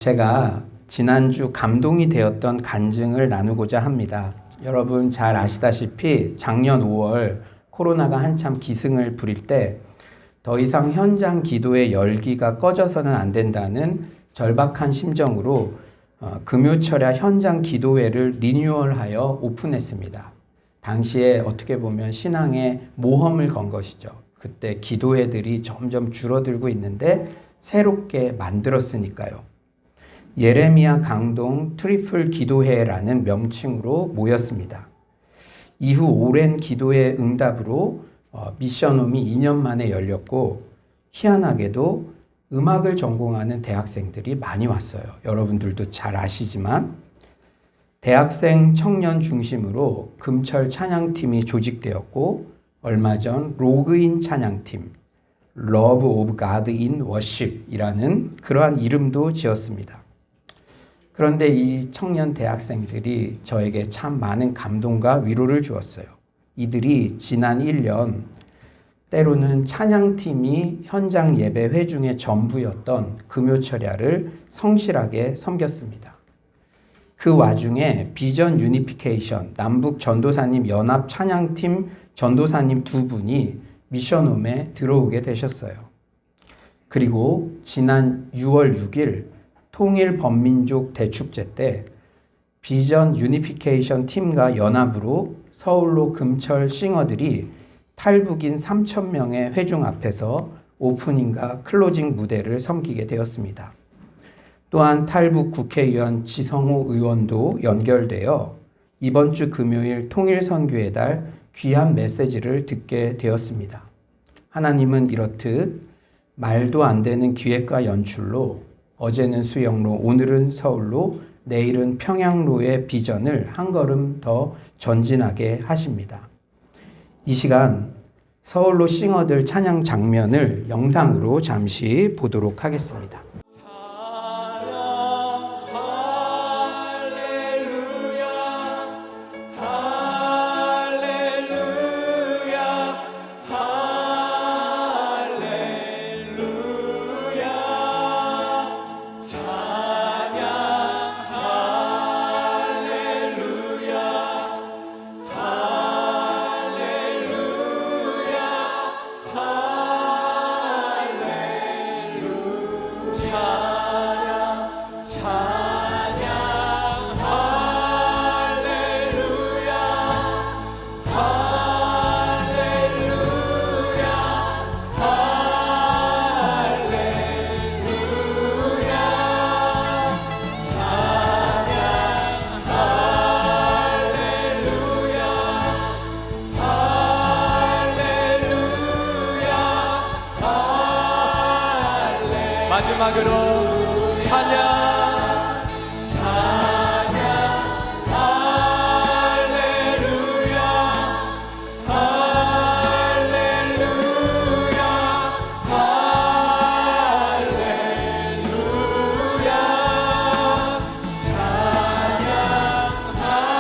제가 지난주 감동이 되었던 간증을 나누고자 합니다. 여러분 잘 아시다시피 작년 5월 코로나가 한참 기승을 부릴 때 더 이상 현장 기도의 열기가 꺼져서는 안 된다는 절박한 심정으로 금요철야 현장 기도회를 리뉴얼하여 오픈했습니다. 당시에 어떻게 보면 신앙에 모험을 건 것이죠. 그때 기도회들이 점점 줄어들고 있는데 새롭게 만들었으니까요. 예레미야 강동 트리플 기도회라는 명칭으로 모였습니다. 이후 오랜 기도의 응답으로 미션홈이 2년 만에 열렸고 희한하게도 음악을 전공하는 대학생들이 많이 왔어요. 여러분들도 잘 아시지만 대학생 청년 중심으로 금철 찬양팀이 조직되었고 얼마 전 로그인 찬양팀 Love of God in Worship이라는 그러한 이름도 지었습니다. 그런데 이 청년 대학생들이 저에게 참 많은 감동과 위로를 주었어요. 이들이 지난 1년 때로는 찬양팀이 현장 예배 회중의 전부였던 금요철야를 성실하게 섬겼습니다. 그 와중에 비전 유니피케이션 남북 전도사님 연합 찬양팀 전도사님 2분이 미션홈에 들어오게 되셨어요. 그리고 지난 6월 6일 통일 범민족 대축제 때 비전 유니피케이션 팀과 연합으로 서울로 금철 싱어들이 탈북인 3,000명의 회중 앞에서 오프닝과 클로징 무대를 섬기게 되었습니다. 또한 탈북 국회의원 지성호 의원도 연결되어 이번 주 금요일 통일선교의 달 귀한 메시지를 듣게 되었습니다. 하나님은 이렇듯 말도 안 되는 기획과 연출로 어제는 수영로, 오늘은 서울로, 내일은 평양로의 비전을 한 걸음 더 전진하게 하십니다. 이 시간 서울로 싱어들 찬양 장면을 영상으로 잠시 보도록 하겠습니다. 마지막으로 찬양 할렐루야 할렐루야 할렐루야 찬양 할렐루야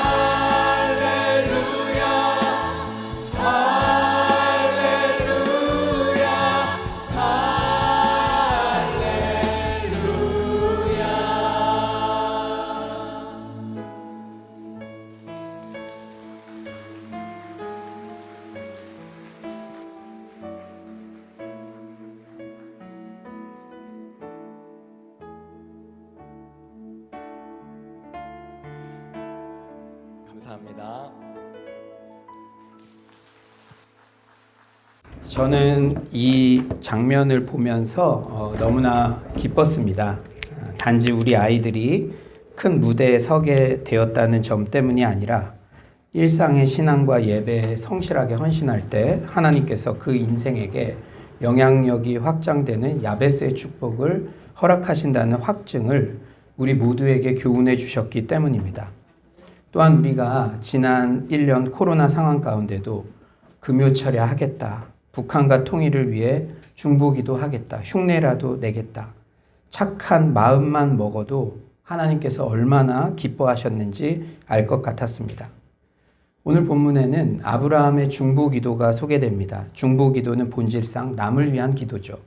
감사합니다. 저는 이 장면을 보면서 너무나 기뻤습니다. 단지 우리 아이들이 큰 무대에 서게 되었다는 점 때문이 아니라 일상의 신앙과 예배에 성실하게 헌신할 때 하나님께서 그 인생에게 영향력이 확장되는 야베스의 축복을 허락하신다는 확증을 우리 모두에게 교훈해 주셨기 때문입니다. 또한 우리가 지난 1년 코로나 상황 가운데도 금요철야 하겠다. 북한과 통일을 위해 중보기도 하겠다. 흉내라도 내겠다. 착한 마음만 먹어도 하나님께서 얼마나 기뻐하셨는지 알 것 같았습니다. 오늘 본문에는 아브라함의 중보기도가 소개됩니다. 중보기도는 본질상 남을 위한 기도죠.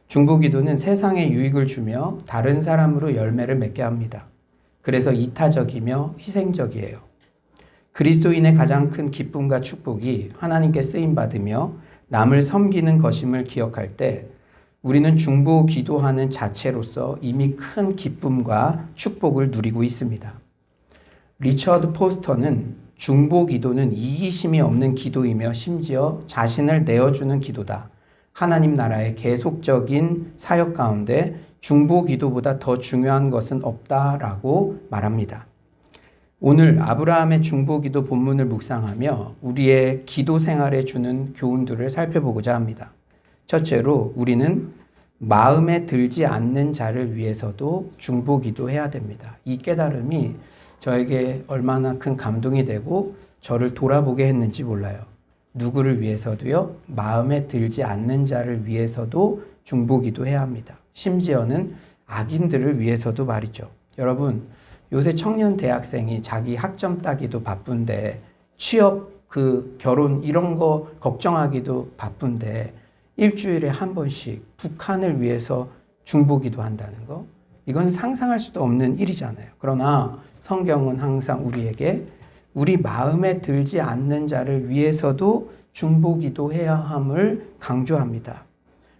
중보기도는 세상에 유익을 주며 다른 사람으로 열매를 맺게 합니다. 그래서 이타적이며 희생적이에요. 그리스도인의 가장 큰 기쁨과 축복이 하나님께 쓰임받으며 남을 섬기는 것임을 기억할 때 우리는 중보 기도하는 자체로서 이미 큰 기쁨과 축복을 누리고 있습니다. 리처드 포스터는 중보 기도는 이기심이 없는 기도이며 심지어 자신을 내어주는 기도다. 하나님 나라의 계속적인 사역 가운데 중보 기도보다 더 중요한 것은 없다라고 말합니다. 오늘 아브라함의 중보 기도 본문을 묵상하며 우리의 기도 생활에 주는 교훈들을 살펴보고자 합니다. 첫째로 우리는 마음에 들지 않는 자를 위해서도 중보 기도해야 됩니다. 이 깨달음이 저에게 얼마나 큰 감동이 되고 저를 돌아보게 했는지 몰라요. 누구를 위해서도요, 마음에 들지 않는 자를 위해서도 중보 기도해야 합니다. 심지어는 악인들을 위해서도 말이죠. 여러분, 요새 청년 대학생이 자기 학점 따기도 바쁜데 취업, 결혼 이런 거 걱정하기도 바쁜데 일주일에 한 번씩 북한을 위해서 중보기도 한다는 거, 이건 상상할 수도 없는 일이잖아요. 그러나 성경은 항상 우리에게 우리 마음에 들지 않는 자를 위해서도 중보기도해야 함을 강조합니다.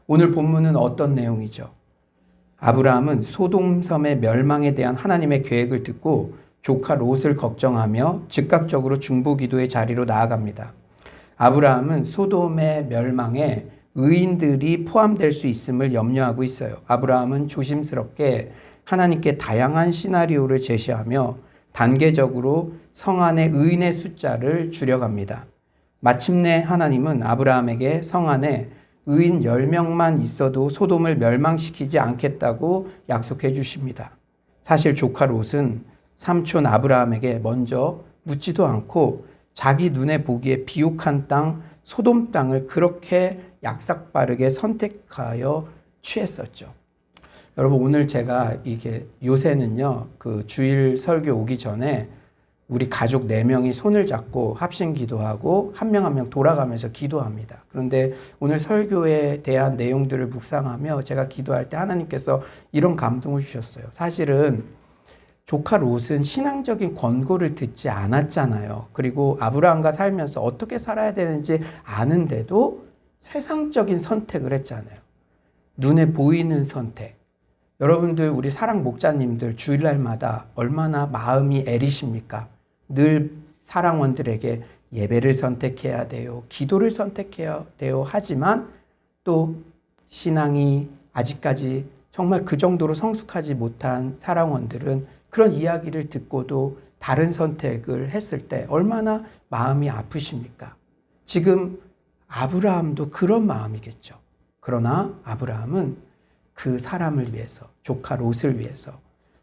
오늘 본문은 어떤 내용이죠? 아브라함은 소돔섬의 멸망에 대한 하나님의 계획을 듣고 조카 롯을 걱정하며 즉각적으로 중보기도의 자리로 나아갑니다. 아브라함은 소돔의 멸망에 의인들이 포함될 수 있음을 염려하고 있어요. 아브라함은 조심스럽게 하나님께 다양한 시나리오를 제시하며 단계적으로 성 안에 의인의 숫자를 줄여갑니다. 마침내 하나님은 아브라함에게 성 안에 의인 10명만 있어도 소돔을 멸망시키지 않겠다고 약속해 주십니다. 사실 조카 롯은 삼촌 아브라함에게 먼저 묻지도 않고 자기 눈에 보기에 비옥한 땅 소돔 땅을 그렇게 약삭빠르게 선택하여 취했었죠. 여러분, 오늘 제가 요새는요, 주일 설교 오기 전에 우리 가족 4명이 손을 잡고 합심 기도하고 한 명 한 명 돌아가면서 기도합니다. 그런데 오늘 설교에 대한 내용들을 묵상하며 제가 기도할 때 하나님께서 이런 감동을 주셨어요. 사실은 조카 롯은 신앙적인 권고를 듣지 않았잖아요. 그리고 아브라함과 살면서 어떻게 살아야 되는지 아는데도 세상적인 선택을 했잖아요. 눈에 보이는 선택. 여러분들, 우리 사랑 목자님들 주일날마다 얼마나 마음이 애리십니까? 늘 사랑원들에게 예배를 선택해야 돼요. 기도를 선택해야 돼요. 하지만 또 신앙이 아직까지 정말 그 정도로 성숙하지 못한 사랑원들은 그런 이야기를 듣고도 다른 선택을 했을 때 얼마나 마음이 아프십니까? 지금 아브라함도 그런 마음이겠죠. 그러나 아브라함은 그 사람을 위해서, 조카 롯을 위해서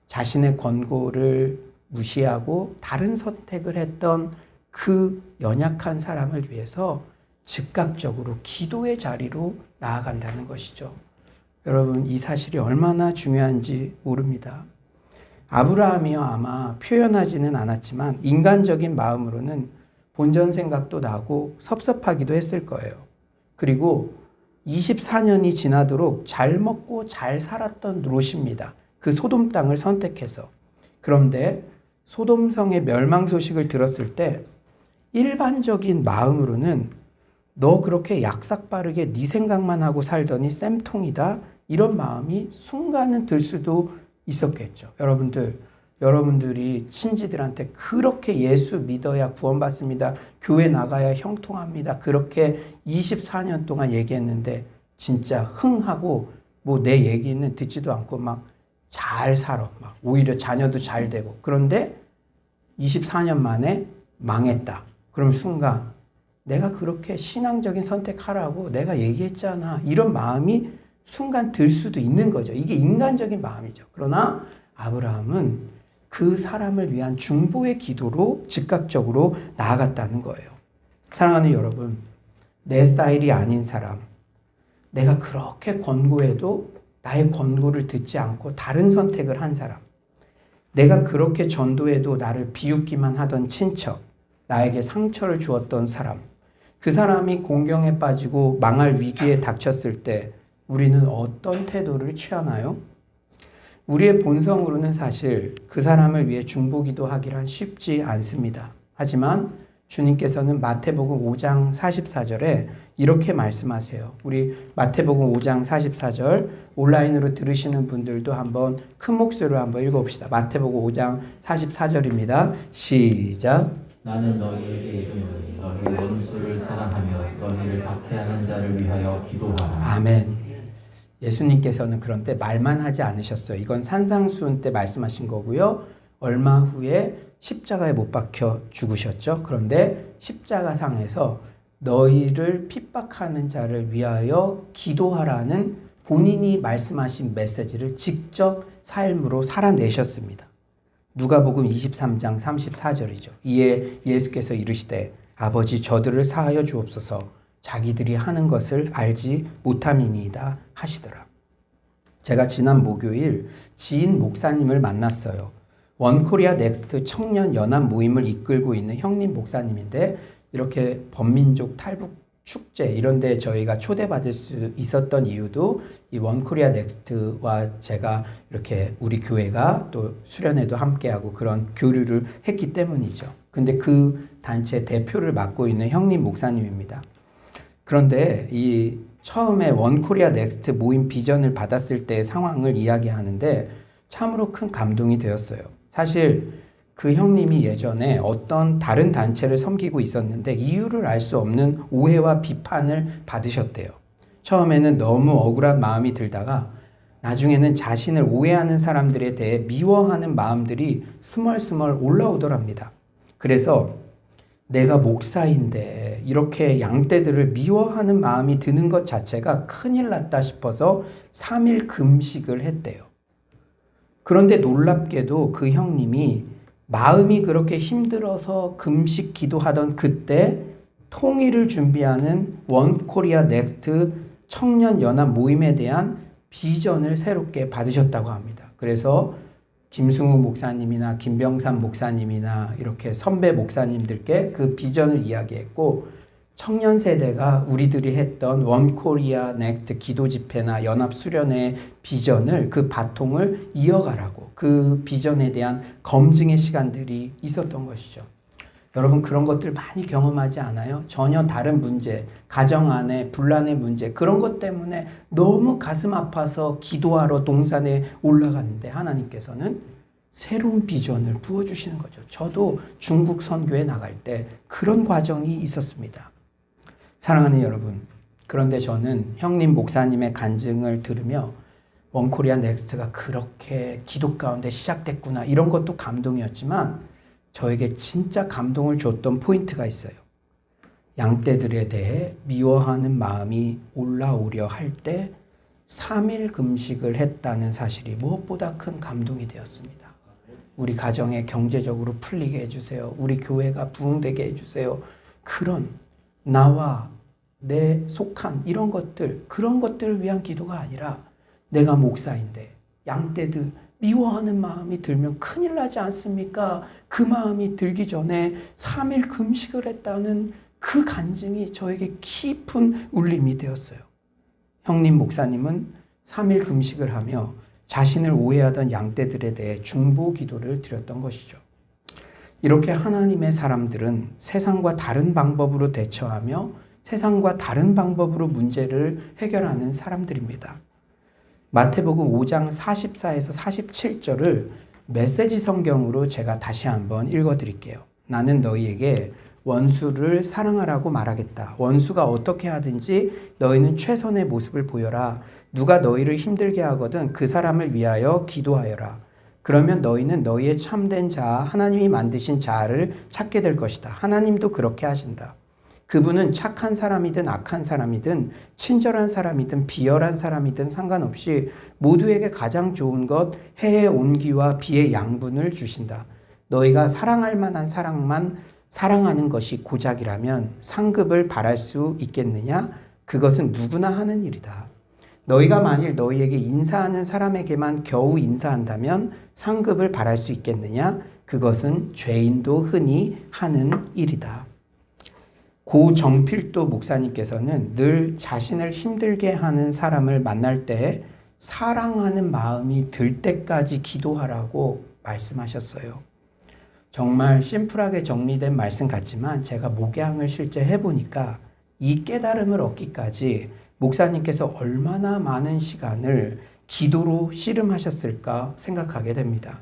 자신의 권고를 무시하고 다른 선택을 했던 그 연약한 사람을 위해서 즉각적으로 기도의 자리로 나아간다는 것이죠. 여러분, 이 사실이 얼마나 중요한지 모릅니다. 아브라함이요, 아마 표현하지는 않았지만 인간적인 마음으로는 본전 생각도 나고 섭섭하기도 했을 거예요. 그리고 24년이 지나도록 잘 먹고 잘 살았던 롯입니다. 그 소돔 땅을 선택해서. 그런데 소돔성의 멸망 소식을 들었을 때 일반적인 마음으로는 너 그렇게 약삭빠르게 네 생각만 하고 살더니 쌤통이다, 이런 마음이 순간은 들 수도 있었겠죠. 여러분들이 친지들한테 그렇게 예수 믿어야 구원받습니다, 교회 나가야 형통합니다, 그렇게 24년 동안 얘기했는데 진짜 흥하고 뭐 내 얘기는 듣지도 않고 막 잘 살아, 막 오히려 자녀도 잘 되고, 그런데 24년 만에 망했다. 그럼 순간 내가 그렇게 신앙적인 선택하라고 내가 얘기했잖아, 이런 마음이 순간 들 수도 있는 거죠. 이게 인간적인 마음이죠. 그러나 아브라함은 그 사람을 위한 중보의 기도로 즉각적으로 나아갔다는 거예요. 사랑하는 여러분, 내 스타일이 아닌 사람, 내가 그렇게 권고해도 나의 권고를 듣지 않고 다른 선택을 한 사람, 내가 그렇게 전도해도 나를 비웃기만 하던 친척, 나에게 상처를 주었던 사람, 그 사람이 공경에 빠지고 망할 위기에 닥쳤을 때 우리는 어떤 태도를 취하나요? 우리의 본성으로는 사실 그 사람을 위해 중보기도 하기란 쉽지 않습니다. 하지만 주님께서는 마태복음 5장 44절에 이렇게 말씀하세요. 우리 마태복음 5장 44절 온라인으로 들으시는 분들도 한번 큰 목소리로 한번 읽어봅시다. 마태복음 5장 44절입니다. 시작. 나는 너희에게 이르노니 너희 원수를 사랑하며 너희를 박해하는 자를 위하여 기도하라. 아멘. 예수님께서는 그런데 말만 하지 않으셨어요. 이건 산상수훈 때 말씀하신 거고요. 얼마 후에 십자가에 못 박혀 죽으셨죠. 그런데 십자가상에서 너희를 핍박하는 자를 위하여 기도하라는 본인이 말씀하신 메시지를 직접 삶으로 살아내셨습니다. 누가복음 23장 34절이죠. 이에 예수께서 이르시되 아버지 저들을 사하여 주옵소서 자기들이 하는 것을 알지 못함이니이다 하시더라. 제가 지난 목요일 지인 목사님을 만났어요. 원코리아 넥스트 청년 연합 모임을 이끌고 있는 형님 목사님인데 이렇게 범민족 탈북 축제 이런 데 저희가 초대받을 수 있었던 이유도 이 원코리아 넥스트와 제가 이렇게 우리 교회가 또 수련회도 함께하고 그런 교류를 했기 때문이죠. 근데 그 단체 대표를 맡고 있는 형님 목사님입니다. 그런데 이 처음에 원코리아 넥스트 모임 비전을 받았을 때의 상황을 이야기하는데 참으로 큰 감동이 되었어요. 사실 그 형님이 예전에 어떤 다른 단체를 섬기고 있었는데 이유를 알 수 없는 오해와 비판을 받으셨대요. 처음에는 너무 억울한 마음이 들다가 나중에는 자신을 오해하는 사람들에 대해 미워하는 마음들이 스멀스멀 올라오더랍니다. 그래서 내가 목사인데 이렇게 양떼들을 미워하는 마음이 드는 것 자체가 큰일 났다 싶어서 3일 금식을 했대요. 그런데 놀랍게도 그 형님이 마음이 그렇게 힘들어서 금식 기도하던 그때 통일을 준비하는 원코리아 넥스트 청년연합 모임에 대한 비전을 새롭게 받으셨다고 합니다. 그래서 김승우 목사님이나 김병삼 목사님이나 이렇게 선배 목사님들께 그 비전을 이야기했고 청년 세대가 우리들이 했던 원코리아 넥스트 기도 집회나 연합 수련회 비전을 그 바통을 이어가라고 그 비전에 대한 검증의 시간들이 있었던 것이죠. 여러분 그런 것들 많이 경험하지 않아요? 전혀 다른 문제, 가정 안에 분란의 문제 그런 것 때문에 너무 가슴 아파서 기도하러 동산에 올라갔는데 하나님께서는 새로운 비전을 부어주시는 거죠. 저도 중국 선교에 나갈 때 그런 과정이 있었습니다. 사랑하는 여러분, 그런데 저는 형님 목사님의 간증을 들으며 원코리아 넥스트가 그렇게 기도 가운데 시작됐구나 이런 것도 감동이었지만 저에게 진짜 감동을 줬던 포인트가 있어요. 양떼들에 대해 미워하는 마음이 올라오려 할 때 3일 금식을 했다는 사실이 무엇보다 큰 감동이 되었습니다. 우리 가정에 경제적으로 풀리게 해주세요. 우리 교회가 부흥되게 해주세요. 그런 나와 내 속한 이런 것들, 그런 것들을 위한 기도가 아니라 내가 목사인데 양떼들 미워하는 마음이 들면 큰일 나지 않습니까? 그 마음이 들기 전에 3일 금식을 했다는 그 간증이 저에게 깊은 울림이 되었어요. 형님 목사님은 3일 금식을 하며 자신을 오해하던 양떼들에 대해 중보 기도를 드렸던 것이죠. 이렇게 하나님의 사람들은 세상과 다른 방법으로 대처하며 세상과 다른 방법으로 문제를 해결하는 사람들입니다. 마태복음 5장 44에서 47절을 메시지 성경으로 제가 다시 한번 읽어드릴게요. 나는 너희에게 원수를 사랑하라고 말하겠다. 원수가 어떻게 하든지 너희는 최선의 모습을 보여라. 누가 너희를 힘들게 하거든 그 사람을 위하여 기도하여라. 그러면 너희는 너희의 참된 자, 하나님이 만드신 자를 찾게 될 것이다. 하나님도 그렇게 하신다. 그분은 착한 사람이든 악한 사람이든 친절한 사람이든 비열한 사람이든 상관없이 모두에게 가장 좋은 것 해의 온기와 비의 양분을 주신다. 너희가 사랑할 만한 사랑만 사랑하는 것이 고작이라면 상급을 바랄 수 있겠느냐? 그것은 누구나 하는 일이다. 너희가 만일 너희에게 인사하는 사람에게만 겨우 인사한다면 상급을 바랄 수 있겠느냐? 그것은 죄인도 흔히 하는 일이다. 고 정필도 목사님께서는 늘 자신을 힘들게 하는 사람을 만날 때 사랑하는 마음이 들 때까지 기도하라고 말씀하셨어요. 정말 심플하게 정리된 말씀 같지만 제가 목양을 실제 해보니까 이 깨달음을 얻기까지 목사님께서 얼마나 많은 시간을 기도로 씨름하셨을까 생각하게 됩니다.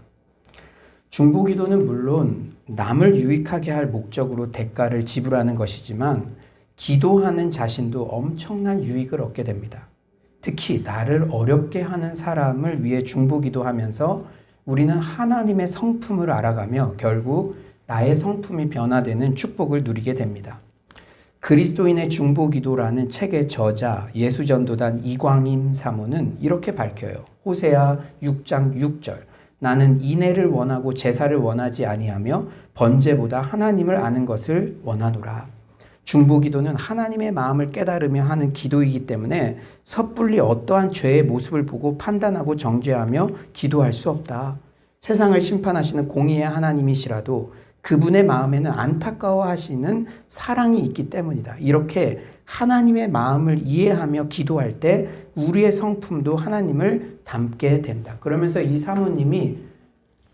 중보기도는 물론 남을 유익하게 할 목적으로 대가를 지불하는 것이지만 기도하는 자신도 엄청난 유익을 얻게 됩니다. 특히 나를 어렵게 하는 사람을 위해 중보기도하면서 우리는 하나님의 성품을 알아가며 결국 나의 성품이 변화되는 축복을 누리게 됩니다. 그리스도인의 중보기도라는 책의 저자 예수전도단 이광임 사모는 이렇게 밝혀요. 호세아 6장 6절 나는 인애를 원하고 제사를 원하지 아니하며 번제보다 하나님을 아는 것을 원하노라. 중보기도는 하나님의 마음을 깨달으며 하는 기도이기 때문에 섣불리 어떠한 죄의 모습을 보고 판단하고 정죄하며 기도할 수 없다. 세상을 심판하시는 공의의 하나님이시라도 그분의 마음에는 안타까워하시는 사랑이 있기 때문이다. 이렇게 하나님의 마음을 이해하며 기도할 때 우리의 성품도 하나님을 닮게 된다. 그러면서 이 사모님이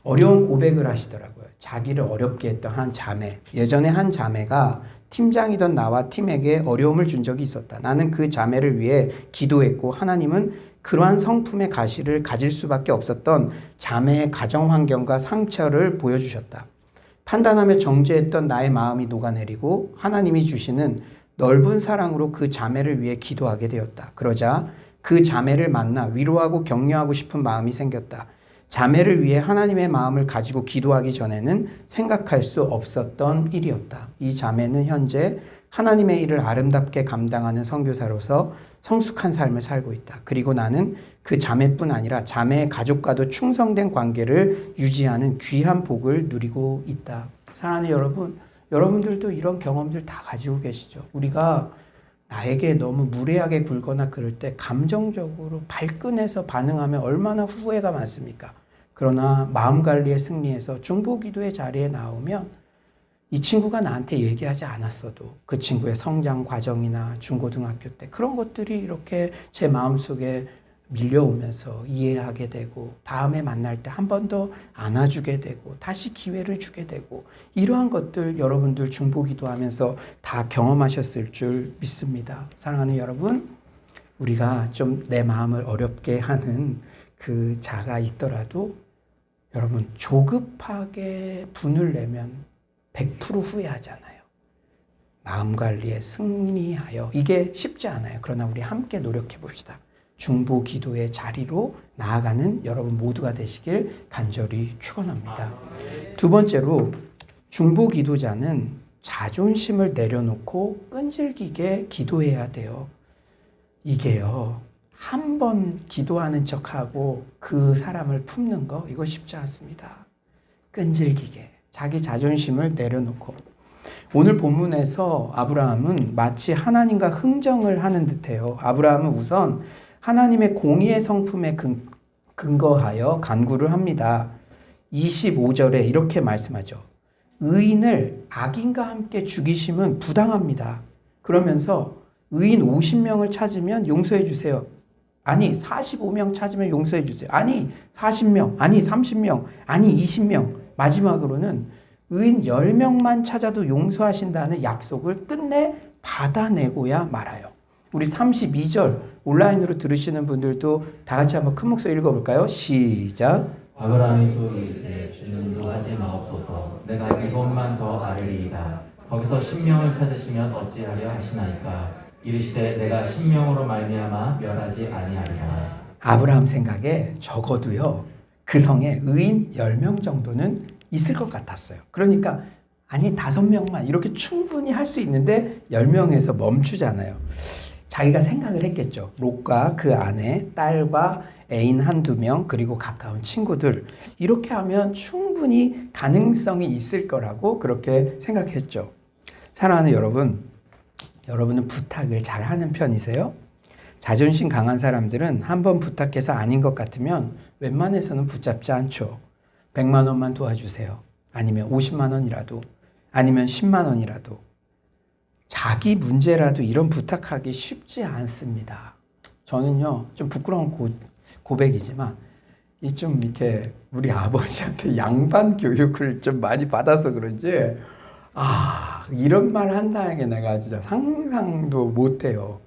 어려운 고백을 하시더라고요. 자기를 어렵게 했던 한 자매. 예전에 한 자매가 팀장이던 나와 팀에게 어려움을 준 적이 있었다. 나는 그 자매를 위해 기도했고 하나님은 그러한 성품의 가시를 가질 수밖에 없었던 자매의 가정 환경과 상처를 보여주셨다. 판단하며 정죄했던 나의 마음이 녹아내리고 하나님이 주시는 넓은 사랑으로 그 자매를 위해 기도하게 되었다. 그러자 그 자매를 만나 위로하고 격려하고 싶은 마음이 생겼다. 자매를 위해 하나님의 마음을 가지고 기도하기 전에는 생각할 수 없었던 일이었다. 이 자매는 현재 하나님의 일을 아름답게 감당하는 선교사로서 성숙한 삶을 살고 있다. 그리고 나는 그 자매뿐 아니라 자매의 가족과도 충성된 관계를 유지하는 귀한 복을 누리고 있다. 사랑하는 여러분, 여러분들도 이런 경험들 다 가지고 계시죠. 우리가 나에게 너무 무례하게 굴거나 그럴 때 감정적으로 발끈해서 반응하면 얼마나 후회가 많습니까? 그러나 마음 관리의 승리에서 중보기도의 자리에 나오면 이 친구가 나한테 얘기하지 않았어도 그 친구의 성장 과정이나 중고등학교 때 그런 것들이 이렇게 제 마음속에 밀려오면서 이해하게 되고 다음에 만날 때 한 번 더 안아주게 되고 다시 기회를 주게 되고 이러한 것들 여러분들 중보기도하면서 다 경험하셨을 줄 믿습니다. 사랑하는 여러분, 우리가 좀 내 마음을 어렵게 하는 그 자가 있더라도 여러분 조급하게 분을 내면 100% 후회하잖아요. 마음 관리에 승리하여 이게 쉽지 않아요. 그러나 우리 함께 노력해 봅시다. 중보 기도의 자리로 나아가는 여러분 모두가 되시길 간절히 축원합니다. 두 번째로 중보 기도자는 자존심을 내려놓고 끈질기게 기도해야 돼요. 이게요. 한 번 기도하는 척하고 그 사람을 품는 거 이거 쉽지 않습니다. 끈질기게 자기 자존심을 내려놓고 오늘 본문에서 아브라함은 마치 하나님과 흥정을 하는 듯해요. 아브라함은 우선 하나님의 공의의 성품에 근거하여 간구를 합니다. 25절에 이렇게 말씀하죠. 의인을 악인과 함께 죽이심은 부당합니다. 그러면서 의인 50명을 찾으면 용서해 주세요. 아니 45명 찾으면 용서해 주세요. 아니 40명, 아니 30명, 아니 20명. 마지막으로는 의인 10명만 찾아도 용서하신다는 약속을 끝내 받아내고야 말아요. 우리 32절 온라인으로 들으시는 분들도 다 같이 한번 큰 목소리 읽어볼까요? 시작. 아브라함이 또 이르되 주는 노하지 마옵소서. 내가 이것만 더 아뢰리이다. 거기서 10명을 찾으시면 어찌하려 하시나이까. 이르시되 내가 10명으로 말미암아 멸하지 아니하리라. 아브라함 생각에 적어도요 그 성에 의인 10명 정도는 있을 것 같았어요. 그러니까 아니 5명만 이렇게 충분히 할 수 있는데 10명에서 멈추잖아요. 자기가 생각을 했겠죠. 롯과 그 아내, 딸과 애인 1-2명 그리고 가까운 친구들 이렇게 하면 충분히 가능성이 있을 거라고 그렇게 생각했죠. 사랑하는 여러분, 여러분은 부탁을 잘 하는 편이세요? 자존심 강한 사람들은 한번 부탁해서 아닌 것 같으면 웬만해서는 붙잡지 않죠. 100만 원만 도와주세요. 아니면 50만 원이라도 아니면 10만 원이라도 자기 문제라도 이런 부탁하기 쉽지 않습니다. 저는요, 좀 부끄러운 고백이지만, 이 좀 이렇게 우리 아버지한테 양반 교육을 좀 많이 받아서 그런지, 이런 말 한다는 게 내가 진짜 상상도 못해요.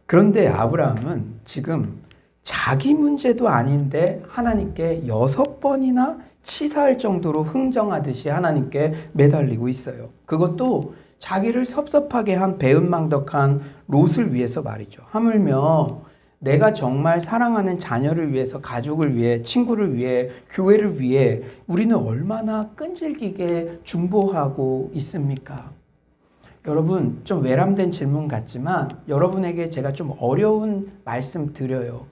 그런데 아브라함은 지금 자기 문제도 아닌데 하나님께 6번이나 치사할 정도로 흥정하듯이 하나님께 매달리고 있어요. 그것도 자기를 섭섭하게 한 배은망덕한 롯을 위해서 말이죠. 하물며 내가 정말 사랑하는 자녀를 위해서, 가족을 위해, 친구를 위해, 교회를 위해 우리는 얼마나 끈질기게 중보하고 있습니까? 여러분, 좀 외람된 질문 같지만 여러분에게 제가 좀 어려운 말씀 드려요.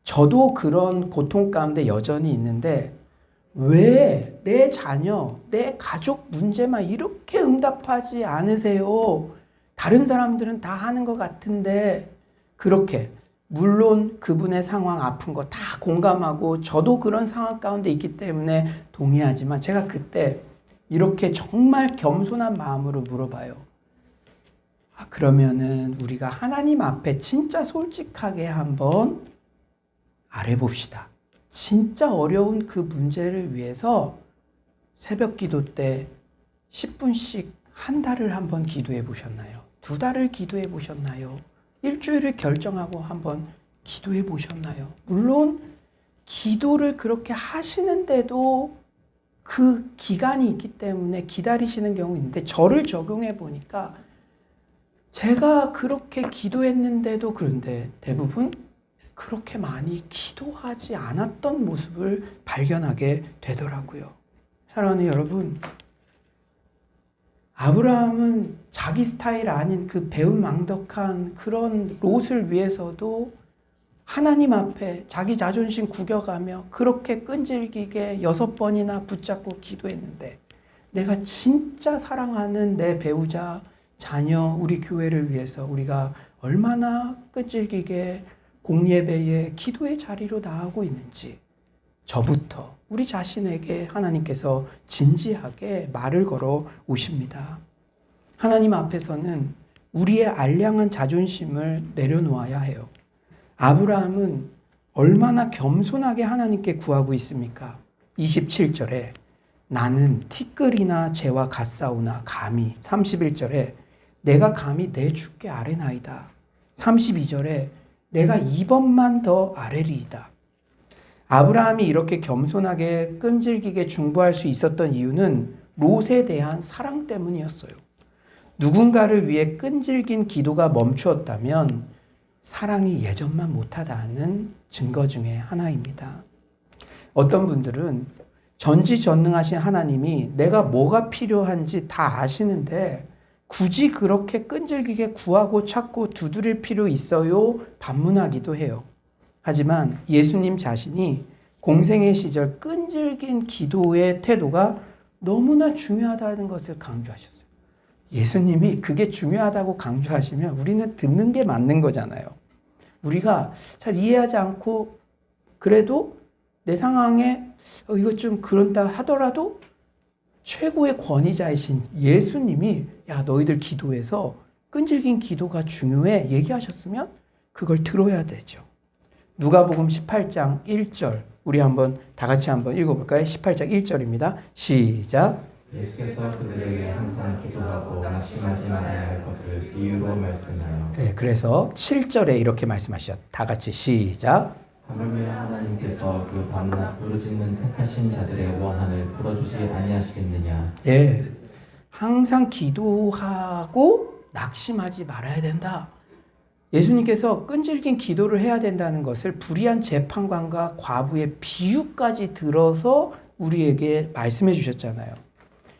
저도 그런 고통 가운데 여전히 있는데 왜 내 자녀, 내 가족 문제만 이렇게 응답하지 않으세요? 다른 사람들은 다 하는 것 같은데. 그렇게 물론 그분의 상황, 아픈 거 다 공감하고 저도 그런 상황 가운데 있기 때문에 동의하지만 제가 그때 이렇게 정말 겸손한 마음으로 물어봐요. 그러면은 우리가 하나님 앞에 진짜 솔직하게 한번 아뢰봅시다. 진짜 어려운 그 문제를 위해서 새벽 기도 때 10분씩 한 달을 한번 기도해 보셨나요? 2달을 기도해 보셨나요? 일주일을 결정하고 한번 기도해 보셨나요? 물론 기도를 그렇게 하시는데도 그 기간이 있기 때문에 기다리시는 경우 있는데, 저를 적용해 보니까 제가 그렇게 기도했는데도 그런데 대부분 그렇게 많이 기도하지 않았던 모습을 발견하게 되더라고요. 사랑하는 여러분, 아브라함은 자기 스타일 아닌 그 배은망덕한 그런 롯을 위해서도 하나님 앞에 자기 자존심 구겨가며 그렇게 끈질기게 6번이나 붙잡고 기도했는데, 내가 진짜 사랑하는 내 배우자, 자녀, 우리 교회를 위해서 우리가 얼마나 끈질기게 공예배의 기도의 자리로 나아가고 있는지, 저부터 우리 자신에게 하나님께서 진지하게 말을 걸어 오십니다. 하나님 앞에서는 우리의 알량한 자존심을 내려놓아야 해요. 아브라함은 얼마나 겸손하게 하나님께 구하고 있습니까? 27절에 나는 티끌이나 재와 같사오나 감히, 31절에 내가 감히 내 주께 아뢰나이다, 32절에 내가 2번만 더 아뢰리이다. 아브라함이 이렇게 겸손하게 끈질기게 중보할 수 있었던 이유는 롯에 대한 사랑 때문이었어요. 누군가를 위해 끈질긴 기도가 멈추었다면 사랑이 예전만 못하다는 증거 중에 하나입니다. 어떤 분들은 전지전능하신 하나님이 내가 뭐가 필요한지 다 아시는데 굳이 그렇게 끈질기게 구하고 찾고 두드릴 필요 있어요? 반문하기도 해요. 하지만 예수님 자신이 공생의 시절 끈질긴 기도의 태도가 너무나 중요하다는 것을 강조하셨어요. 예수님이 그게 중요하다고 강조하시면 우리는 듣는 게 맞는 거잖아요. 우리가 잘 이해하지 않고 그래도 내 상황에 이거 좀 그런다 하더라도 최고의 권위자이신 예수님이 야, 너희들 기도해서 끈질긴 기도가 중요해 얘기하셨으면 그걸 들어야 되죠. 누가복음 18장 1절 우리 한번 다 같이 한번 읽어볼까요? 18장 1절입니다. 시작. 예수께서 그들에게 항상 기도하고 낙심하지 말아야 할 것을 이유로 말씀하여. 네, 그래서 7절에 이렇게 말씀하셨죠. 다 같이 시작. 하물며 하나님께서 그 밤낮 부르짖는 택하신 자들의 원한을 풀어주시 아니하시겠느냐. 네, 항상 기도하고 낙심하지 말아야 된다. 예수님께서 끈질긴 기도를 해야 된다는 것을 불의한 재판관과 과부의 비유까지 들어서 우리에게 말씀해 주셨잖아요.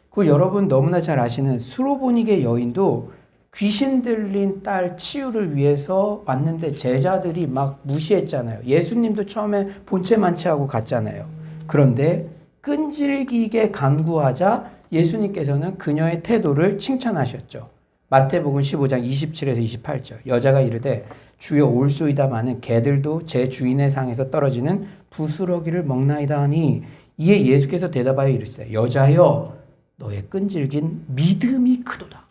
그 여러분 너무나 잘 아시는 수로보니게 여인도 귀신 들린 딸 치유를 위해서 왔는데 제자들이 막 무시했잖아요. 예수님도 처음에 본체만취하고 갔잖아요. 그런데 끈질기게 간구하자 예수님께서는 그녀의 태도를 칭찬하셨죠. 마태복음 15장 27에서 28절 여자가 이르되 주여 올소이다마는 개들도 제 주인의 상에서 떨어지는 부스러기를 먹나이다 하니 이에 예수께서 대답하여 이르시되 여자여 너의 끈질긴 믿음이 크도다.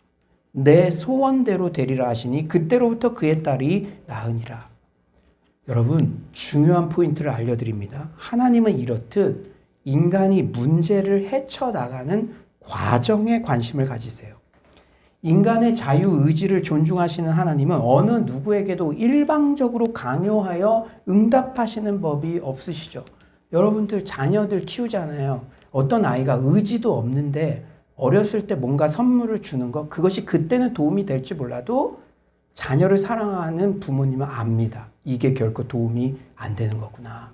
내 소원대로 되리라 하시니 그때로부터 그의 딸이 낳으니라. 여러분, 중요한 포인트를 알려드립니다. 하나님은 이렇듯 인간이 문제를 헤쳐나가는 과정에 관심을 가지세요. 인간의 자유의지를 존중하시는 하나님은 어느 누구에게도 일방적으로 강요하여 응답하시는 법이 없으시죠. 여러분들 자녀들 키우잖아요. 어떤 아이가 의지도 없는데 어렸을 때 뭔가 선물을 주는 것, 그것이 그때는 도움이 될지 몰라도 자녀를 사랑하는 부모님은 압니다. 이게 결코 도움이 안 되는 거구나.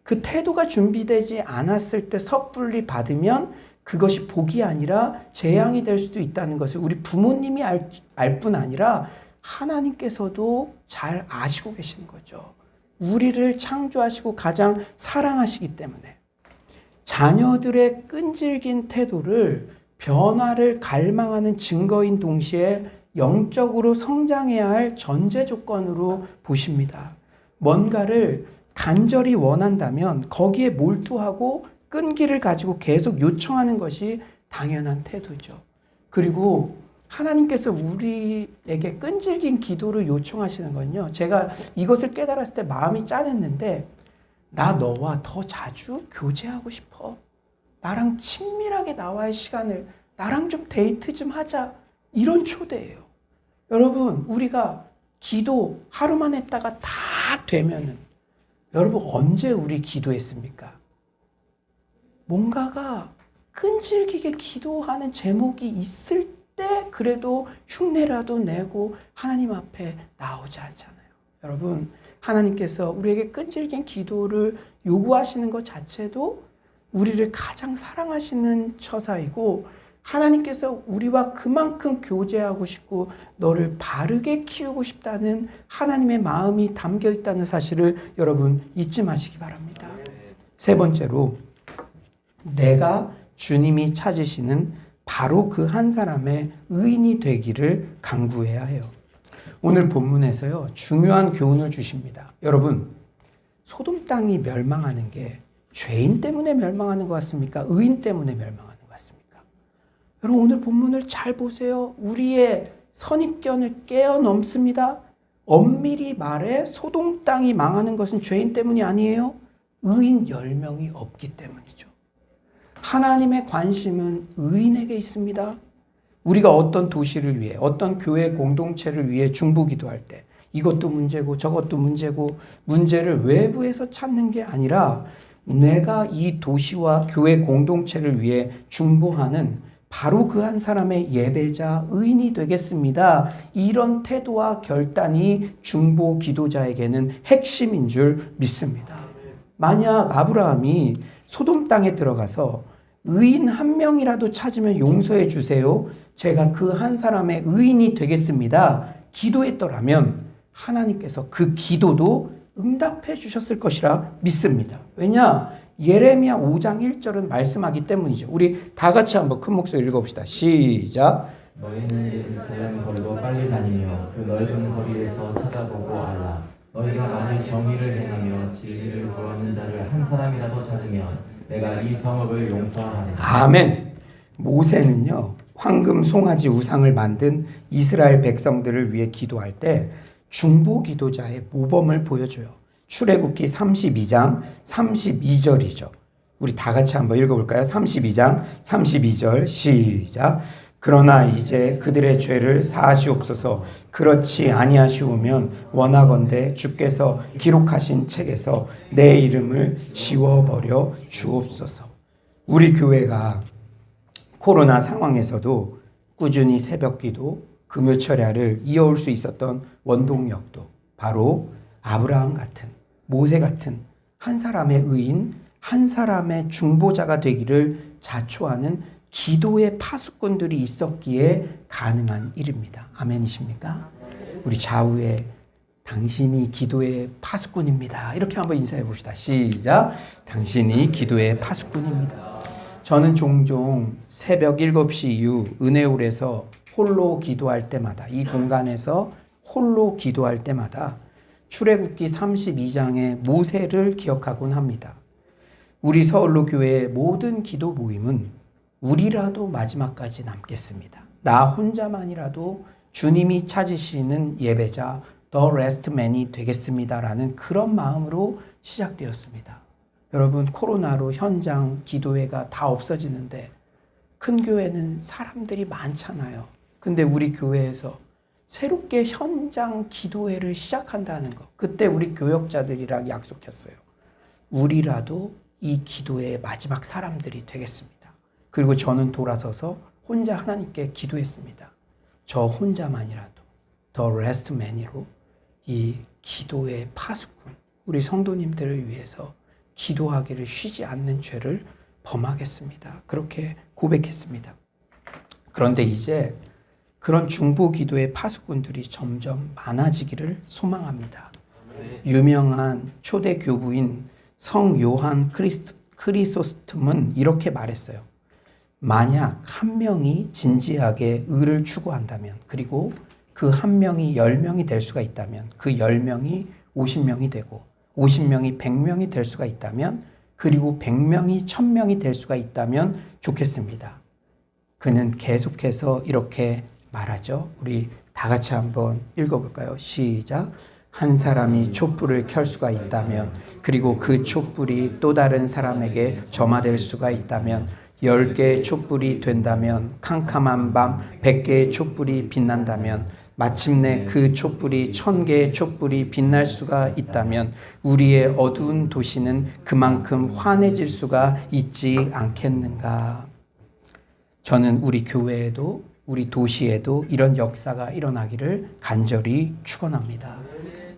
그 태도가 준비되지 않았을 때 섣불리 받으면 그것이 복이 아니라 재앙이 될 수도 있다는 것을 우리 부모님이 알 뿐 아니라 하나님께서도 잘 아시고 계시는 거죠. 우리를 창조하시고 가장 사랑하시기 때문에 자녀들의 끈질긴 태도를 변화를 갈망하는 증거인 동시에 영적으로 성장해야 할 전제 조건으로 보십니다. 뭔가를 간절히 원한다면 거기에 몰두하고 끈기를 가지고 계속 요청하는 것이 당연한 태도죠. 그리고 하나님께서 우리에게 끈질긴 기도를 요청하시는 건요. 제가 이것을 깨달았을 때 마음이 짠했는데 나 너와 더 자주 교제하고 싶어. 나랑 친밀하게 나와의 시간을 나랑 좀 데이트 좀 하자. 이런 초대예요. 여러분, 우리가 기도 하루만 했다가 다 되면은 여러분 언제 우리 기도했습니까? 뭔가가 끈질기게 기도하는 제목이 있을 때 그래도 흉내라도 내고 하나님 앞에 나오지 않잖아요. 여러분, 하나님께서 우리에게 끈질긴 기도를 요구하시는 것 자체도 우리를 가장 사랑하시는 처사이고 하나님께서 우리와 그만큼 교제하고 싶고 너를 바르게 키우고 싶다는 하나님의 마음이 담겨 있다는 사실을 여러분 잊지 마시기 바랍니다. 세 번째로 내가 주님이 찾으시는 바로 그 한 사람의 의인이 되기를 간구해야 해요. 오늘 본문에서요, 중요한 교훈을 주십니다. 여러분, 소돔 땅이 멸망하는 게 죄인 때문에 멸망하는 것 같습니까? 의인 때문에 멸망하는 것 같습니까? 여러분, 오늘 본문을 잘 보세요. 우리의 선입견을 깨어넘습니다. 엄밀히 말해 소돔 땅이 망하는 것은 죄인 때문이 아니에요. 의인 10명이 없기 때문이죠. 하나님의 관심은 의인에게 있습니다. 우리가 어떤 도시를 위해, 어떤 교회 공동체를 위해 중보기도할 때 이것도 문제고 저것도 문제고 문제를 외부에서 찾는 게 아니라 내가 이 도시와 교회 공동체를 위해 중보하는 바로 그 한 사람의 예배자 의인이 되겠습니다. 이런 태도와 결단이 중보 기도자에게는 핵심인 줄 믿습니다. 만약 아브라함이 소돔 땅에 들어가서 의인 한 명이라도 찾으면 용서해 주세요. 제가 그 한 사람의 의인이 되겠습니다. 기도했더라면 하나님께서 그 기도도 응답해 주셨을 것이라 믿습니다. 왜냐? 예레미야 5장 1절은 말씀하기 때문이죠. 우리 다 같이 한번 큰 목소리 읽어봅시다. 시작. 너희는 예루살렘 거리로 빨리 다니며 그 넓은 거리에서 찾아보고 알라. 너희가 만일 정의를 행하며 진리를 구하는 자를 한 사람이라도 찾으면 내가 이 성읍을 용서하리라. 아멘. 모세는요, 황금 송아지 우상을 만든 이스라엘 백성들을 위해 기도할 때 중보 기도자의 모범을 보여줘요. 출애굽기 32장 32절이죠. 우리 다 같이 한번 읽어볼까요? 32장 32절 시작. 그러나 이제 그들의 죄를 사하시옵소서. 그렇지 아니하시오면 원하건대 주께서 기록하신 책에서 내 이름을 지워버려 주옵소서. 우리 교회가 코로나 상황에서도 꾸준히 새벽기도, 금요철야를 이어올 수 있었던 원동력도 바로 아브라함 같은, 모세 같은 한 사람의 의인, 한 사람의 중보자가 되기를 자초하는 기도의 파수꾼들이 있었기에 가능한 일입니다. 아멘이십니까? 우리 좌우에 당신이 기도의 파수꾼입니다. 이렇게 한번 인사해 봅시다. 시작. 당신이 기도의 파수꾼입니다. 저는 종종 새벽 7시 이후 은혜홀에서 홀로 기도할 때마다, 이 공간에서 홀로 기도할 때마다 출애굽기 32장의 모세를 기억하곤 합니다. 우리 서울로 교회의 모든 기도 모임은 우리라도 마지막까지 남겠습니다. 나 혼자만이라도 주님이 찾으시는 예배자 The Last Man이 되겠습니다라는 그런 마음으로 시작되었습니다. 여러분, 코로나로 현장 기도회가 다 없어지는데 큰 교회는 사람들이 많잖아요. 근데 우리 교회에서 새롭게 현장 기도회를 시작한다는 거. 그때 우리 교역자들이랑 약속했어요. 우리라도 이 기도회의 마지막 사람들이 되겠습니다. 그리고 저는 돌아서서 혼자 하나님께 기도했습니다. 저 혼자만이라도 The Last Man으로 이 기도의 파수꾼, 우리 성도님들을 위해서 기도하기를 쉬지 않는 죄를 범하겠습니다. 그렇게 고백했습니다. 그런데 이제 그런 중보 기도의 파수꾼들이 점점 많아지기를 소망합니다. 유명한 초대 교부인 성 요한 크리소스톰은 이렇게 말했어요. 만약 한 명이 진지하게 의를 추구한다면, 그리고 그 한 명이 10명이 될 수가 있다면, 그 10명이 50명이 되고 50명이 100명이 될 수가 있다면, 그리고 100명이 1000명이 될 수가 있다면 좋겠습니다. 그는 계속해서 이렇게 말하죠. 우리 다 같이 한번 읽어볼까요? 시작. 한 사람이 촛불을 켤 수가 있다면, 그리고 그 촛불이 또 다른 사람에게 점화될 수가 있다면, 10개의 촛불이 된다면, 캄캄한 밤 100개의 촛불이 빛난다면, 마침내 그 촛불이 1000개의 촛불이 빛날 수가 있다면, 우리의 어두운 도시는 그만큼 환해질 수가 있지 않겠는가. 저는 우리 교회에도 우리 도시에도 이런 역사가 일어나기를 간절히 축원합니다.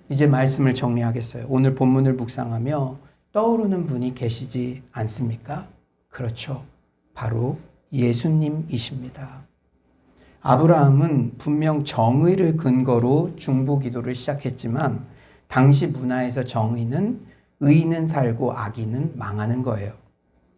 이제 말씀을 정리하겠어요. 오늘 본문을 묵상하며 떠오르는 분이 계시지 않습니까? 그렇죠. 바로 예수님이십니다. 아브라함은 분명 정의를 근거로 중보 기도를 시작했지만 당시 문화에서 정의는 의인은 살고 악인은 망하는 거예요.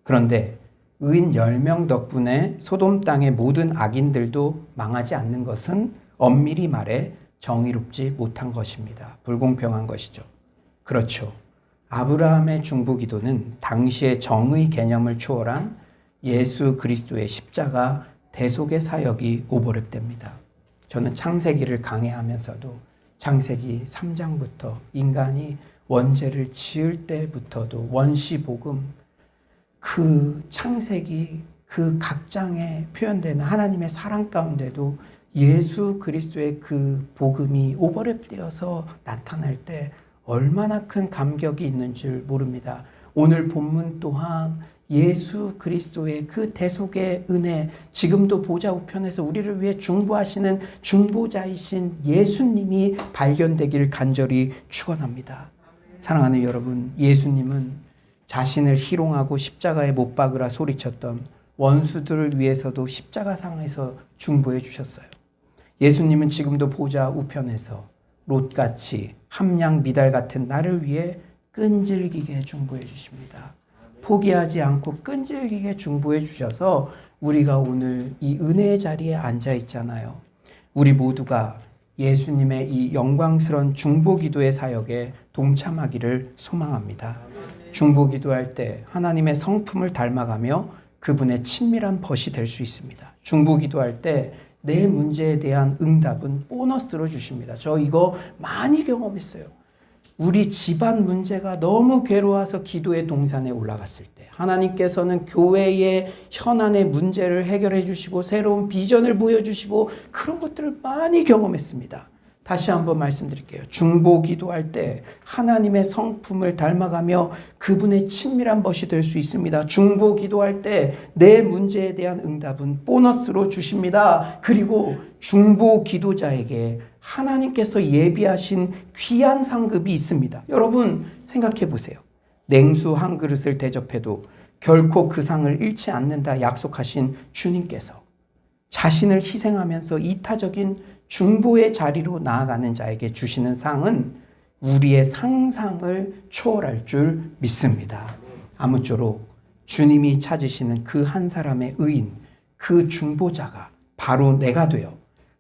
그런데 의인 10명 덕분에 소돔 땅의 모든 악인들도 망하지 않는 것은 엄밀히 말해 정의롭지 못한 것입니다. 불공평한 것이죠. 그렇죠. 아브라함의 중보 기도는 당시의 정의 개념을 초월한 예수 그리스도의 십자가 대속의 사역이 오버랩됩니다. 저는 창세기를 강해하면서도 창세기 3장부터 인간이 원죄를 지을 때부터도 원시복음, 그 창세기 그 각 장에 표현되는 하나님의 사랑 가운데도 예수 그리스도의 그 복음이 오버랩되어서 나타날 때 얼마나 큰 감격이 있는 줄 모릅니다. 오늘 본문 또한 예수 그리스도의 그 대속의 은혜, 지금도 보좌 우편에서 우리를 위해 중보하시는 중보자이신 예수님이 발견되기를 간절히 축원합니다. 사랑하는 여러분, 예수님은 자신을 희롱하고 십자가에 못 박으라 소리쳤던 원수들을 위해서도 십자가상에서 중보해 주셨어요. 예수님은 지금도 보좌 우편에서 롯같이 함양 미달 같은 나를 위해 끈질기게 중보해 주십니다. 포기하지 않고 끈질기게 중보해 주셔서 우리가 오늘 이 은혜의 자리에 앉아 있잖아요. 우리 모두가 예수님의 이 영광스러운 중보 기도의 사역에 동참하기를 소망합니다. 중보 기도할 때 하나님의 성품을 닮아가며 그분의 친밀한 벗이 될 수 있습니다. 중보 기도할 때 내 문제에 대한 응답은 보너스로 주십니다. 저 이거 많이 경험했어요. 우리 집안 문제가 너무 괴로워서 기도의 동산에 올라갔을 때 하나님께서는 교회의 현안의 문제를 해결해 주시고 새로운 비전을 보여주시고 그런 것들을 많이 경험했습니다. 다시 한번 말씀드릴게요. 중보 기도할 때 하나님의 성품을 닮아가며 그분의 친밀한 벗이 될 수 있습니다. 중보 기도할 때 내 문제에 대한 응답은 보너스로 주십니다. 그리고 중보 기도자에게 하나님께서 예비하신 귀한 상급이 있습니다. 여러분 생각해 보세요. 냉수 한 그릇을 대접해도 결코 그 상을 잃지 않는다 약속하신 주님께서 자신을 희생하면서 이타적인 중보의 자리로 나아가는 자에게 주시는 상은 우리의 상상을 초월할 줄 믿습니다. 아무쪼록 주님이 찾으시는 그 한 사람의 의인, 그 중보자가 바로 내가 되어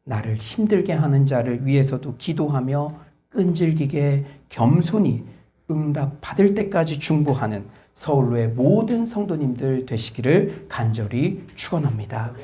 나를 힘들게 하는 자를 위해서도 기도하며 끈질기게 겸손히 응답 받을 때까지 중보하는 서울로의 모든 성도님들 되시기를 간절히 축원합니다.